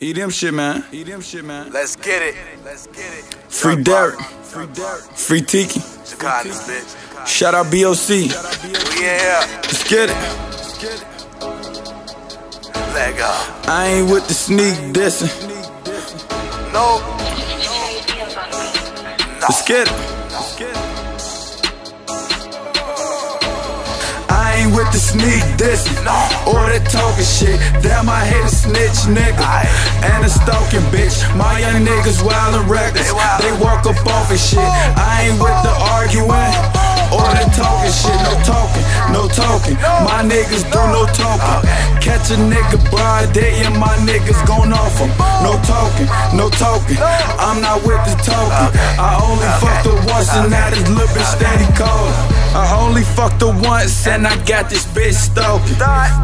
EDM shit, man. EDM shit, man. Let's get it. Let's get it. Free Derek. Free Tiki. Jakar, this bitch. Shout out BOC. Yeah. Let's get it. Let go. I ain't with the sneak dissing. No. Let's get it. I ain't with the sneak dissing or that talking shit. Damn, I hate a snitch nigga and a stalking bitch. My young niggas wild and reckless. They walk up off and shit. I ain't with the arguing or that talking shit. No talking, no talking. My niggas do no talking. Catch a nigga broad day and my niggas gon' off him. No talking, no talking. I'm not with the talking. I only fucked her once and now this little bitch steady calling. I only fucked her once and I got this bitch stalking.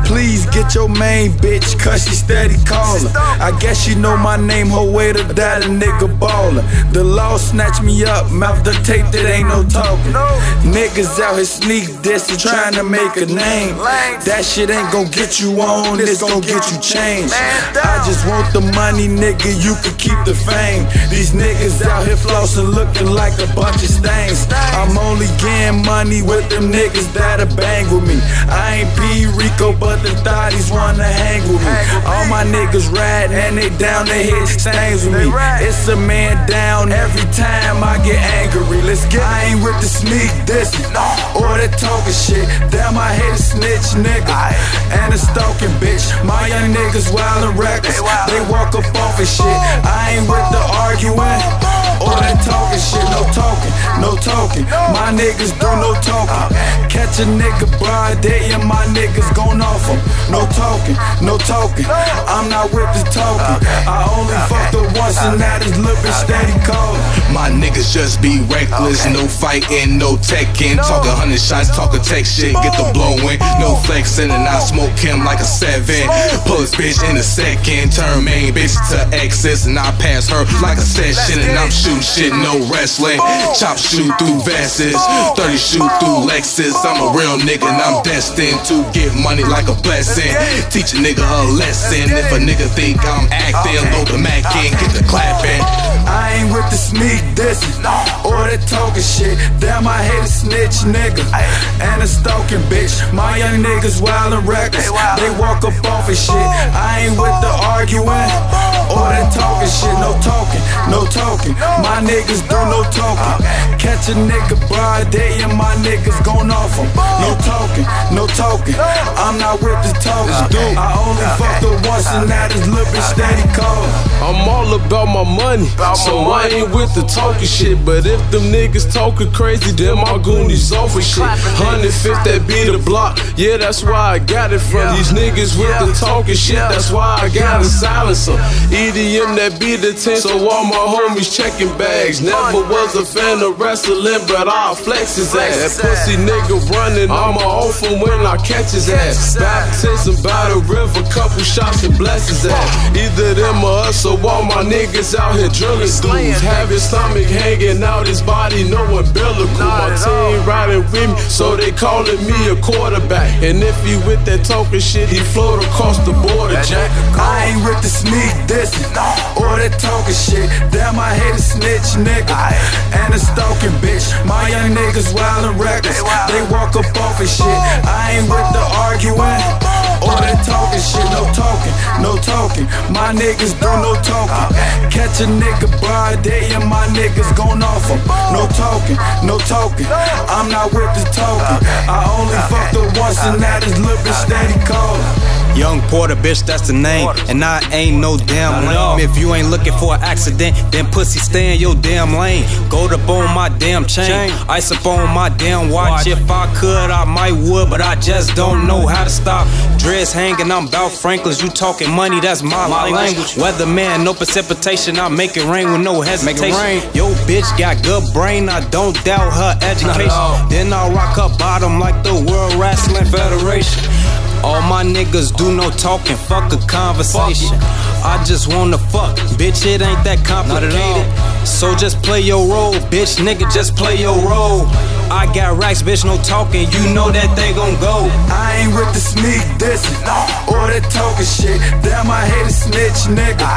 Please get your main bitch cause she steady calling. I guess she know my name, her way to die, the nigga ballin'. The law snatch me up, mouth the tape that ain't no talking. Niggas out here sneak dissing, trying to make a name. That shit ain't gon' get you on, it's gon' get you changed. I just want the money, nigga, you can keep the fame. These niggas out here flossin' looking like a bunch of stains. I'm only getting money with them niggas that'll bang with me. I ain't P. Rico, but the thotties wanna hang with me. All my niggas riding and they down, they hit stains with me. It's a man down every time I get angry. Let's get it. I ain't with the sneak dissing or that talking shit. Damn, I hate a snitch nigga and a stalking bitch. My young niggas wild and reckless. They walk up off and shit. I ain't with the arguing or that talking shit. No talking, no talking. My niggas do no talking. Catch a nigga broad day and my niggas gon' off him. No talking, no talking. I'm not with the talking. I only fucked her once and now this little bitch steady calling. My niggas just be reckless, no fighting, no teching. Talking 100 shots, talking tech shit, get the blowing. No flexing and I smoke him like a 7. Pull his bitch in a second, turn main bitch to exes and I pass her like a session. And I'm shooting shit, no wrestling. Chop shoot through vests, 30 shoot through Lexus. I'm a real nigga and I'm destined to get money like a blessing. Teach a nigga a lesson. If a nigga think I'm acting, load the Mac in, get the clapping. I ain't with the sneak dissing or that talking shit. Damn, I hate a snitch nigga and a stalking bitch. My young niggas wild and reckless. They walk up off and shit. I ain't with the arguing or that talking shit. No talking, no talking. My niggas do no talking. Catch a nigga broad day and my niggas gon' off him. No talking, no talking. I'm not with the talking. I only fucked her once and now this little bitch steady calling. I'm all about my money, so I ain't with the talking shit. But if them niggas talking crazy, then my goonies off of shit. 105th, that be the block. Yeah, that's why I got it from these niggas with the talking shit. That's why I gotta silence them. EDM, that be the 10, so all my homies checking bags. Never was a fan of wrestling, but I'll flex his ass. That pussy nigga running, I'ma off him when I catch his ass. Baptism by the river, couple shots and bless his ass. Either them or us, so all my niggas out here drilling dudes. Have his stomach hanging out, his body no umbilical. My team riding with me, so they calling me a quarterback. And if he with that talking shit, he float across the border, Jack. I ain't with the sneak dissing or that talking shit. Damn, I hate a snitch nigga and a stalking bitch. My young niggas wild and reckless. They walk up off and shit. I ain't with the arguing or that talking shit. No talking, no talking. My niggas do no talking. Catch a nigga broad day and my niggas gon' off him. No talking, no talking. I'm not with the talking. I only fucked her once and now this little bitch steady calling. Young Porter, bitch, that's the name. And I ain't no damn lame. If you ain't looking for an accident, then pussy stay in your damn lane. Gold up on my damn chain, ice up on my damn watch. If I could, I might would, but I just don't know how to stop. Dreads hanging, I'm bout Franklin's. You talking money, that's my language. Weatherman, no precipitation, I make it rain with no hesitation. Yo, bitch got good brain, I don't doubt her education. Then I'll rock her bottom like the World Wrestling Federation. All my niggas do no talking, fuck a conversation. I just wanna fuck, bitch, it ain't that complicated. So just play your role, bitch, nigga, just play your role. I got racks, bitch, no talking, you know that they gon' go. I ain't with the sneak dissing or that talking shit. Damn, I hate a snitch nigga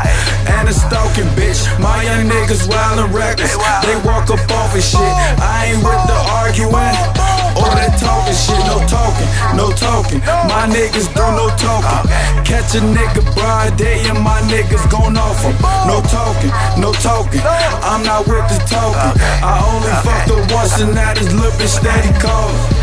and a stalking bitch. My young niggas wild and reckless, they walk up off of shit. I ain't with the arguing or that talking shit. No talking, no talking. My niggas do no talking. Catch a nigga broad day and my niggas gon' off him. No talking, no talking. I'm not with the talking. I only fucked her once and now this little bitch steady calling.